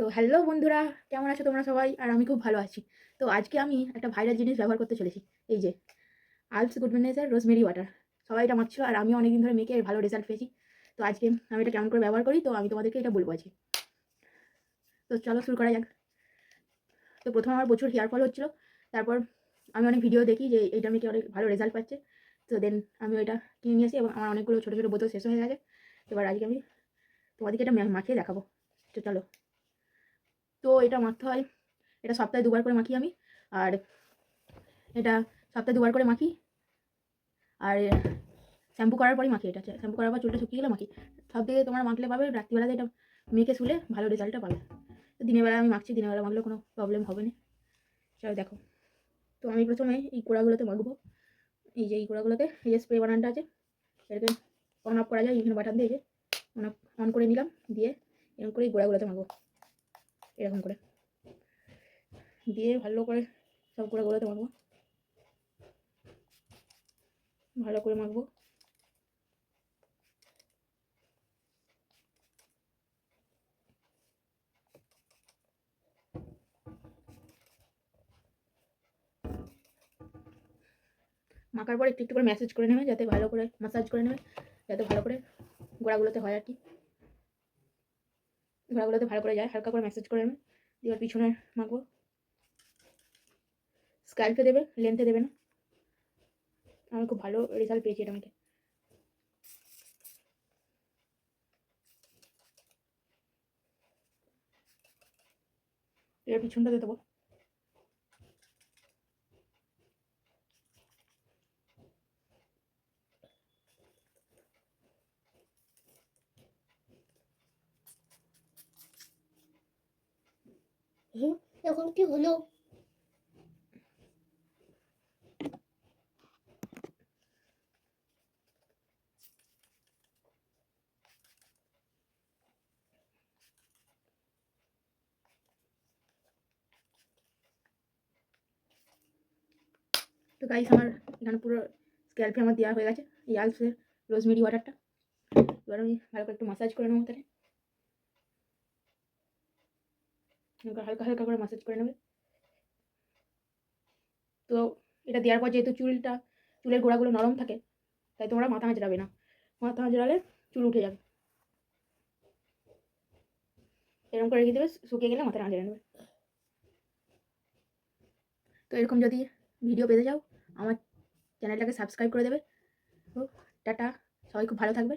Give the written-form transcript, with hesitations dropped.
তো হ্যালো বন্ধুরা, কেমন আছো তোমরা সবাই? আর আমি খুব ভালো আছি। তো আজকে আমি একটা ভাইরাল জিনিস ব্যবহার করতে চলেছি। এই যে আলস গুডনেসের রোজমেরি ওয়াটার। সবাই এটা মাখছিল আর আমিও অনেকদিন ধরে মেখে ভালো রেজাল্ট পেয়েছি। তো আজকে আমি এটা কেমন করে ব্যবহার করি তো আমি তোমাদেরকে এটা বলবো আজকে। তো চলো শুরু করা যাক। তো প্রথমে আমার প্রচুর হেয়ার ফল হচ্ছিলো। তারপর আমি অনেক ভিডিও দেখি যে এইটা মেখে অনেক ভালো রেজাল্ট পাচ্ছে। তো দেন আমি ওইটা কিনে নিয়ে আসি এবং আমার অনেকগুলো ছোটো ছোটো বোতল শেষ হয়ে গেছে। এবার আজকে আমি তোমাদেরকে এটা মাখিয়ে দেখাবো। তো চলো। তো এটা মাখতে হয়, এটা সপ্তাহে 2 বার করে মাখি আমি। আর এটা সপ্তাহে 2 বার করে মাখি। আর শ্যাম্পু করার পরই মাখি। এটা শ্যাম্পু করার পর চুলটা শুকিয়ে গেলে মাখি। সবদিকে তোমরা মাখলে পাবে, রাত্রিবেলাতে এটা মেখে শুলে ভালো রেজাল্টটা পাবে। তো দিনের বেলা আমি মাখছি, দিনের বেলা মাখলে কোনো প্রবলেম হবে না। চলো দেখো। তো আমি প্রথমে এই গোড়াগুলোতে মাখবো। এই যে এই গোড়াগুলোতে এই যে স্প্রে বাটনটা আছে, এটাকে অন অফ করা যায়। এখানে বাটন দিয়ে এই যে অন করে নিলাম, দিয়ে এরকম করে এই গোড়াগুলোতে মাখবো। এরকম করে দিয়ে ভালো করে সব গোড়াগুলোতে মাখবো, ভালো করে মাখবো। মাখার পর একটু একটু করে ম্যাসেজ করে নেবে, যাতে ভালো করে মাসাজ করে নেবে, যাতে ভালো করে গোড়াগুলোতে হয় আর কি। গোড়াগুলোতে ভালো করে যায়, হালকা করে ম্যাসেজ করে নেবে। দিয়ে পিছনে মাখবো। স্ক্যাল্পে দেবে, লেন্থে দেবে না। আমি খুব ভালো রেজাল্ট পেয়েছি এটা মেখে। এর পিছনটাতে দেবো। এখন কি হলো? তো গাইস, আমার এখানে পুরো স্ক্যাল্পে আমার দেওয়া হয়ে গেছে এই আলসের রোজমেরি ওয়াটারটা। এবার আমি ভালো করে একটু মাসাজ করে নেবো তাহলে। হালকা হালকা করে মাসাজ করে নেবে। তো এটা দেওয়ার পর যেহেতু চুলের গোড়াগুলো নরম থাকে, তাই তোমরা মাথা আঁচড়াবে না। মাথা আঁচড়ালে চুল উঠে যাবে। এরকম করে রেখে দেবে, শুকিয়ে গেলে মাথাটা আঁচড়ে নেবে। তো এরকম যদি ভিডিও পেতে চাও, আমার চ্যানেলটাকে সাবস্ক্রাইব করে দেবে। তো টাটা, সবাই খুব ভালো থাকবে।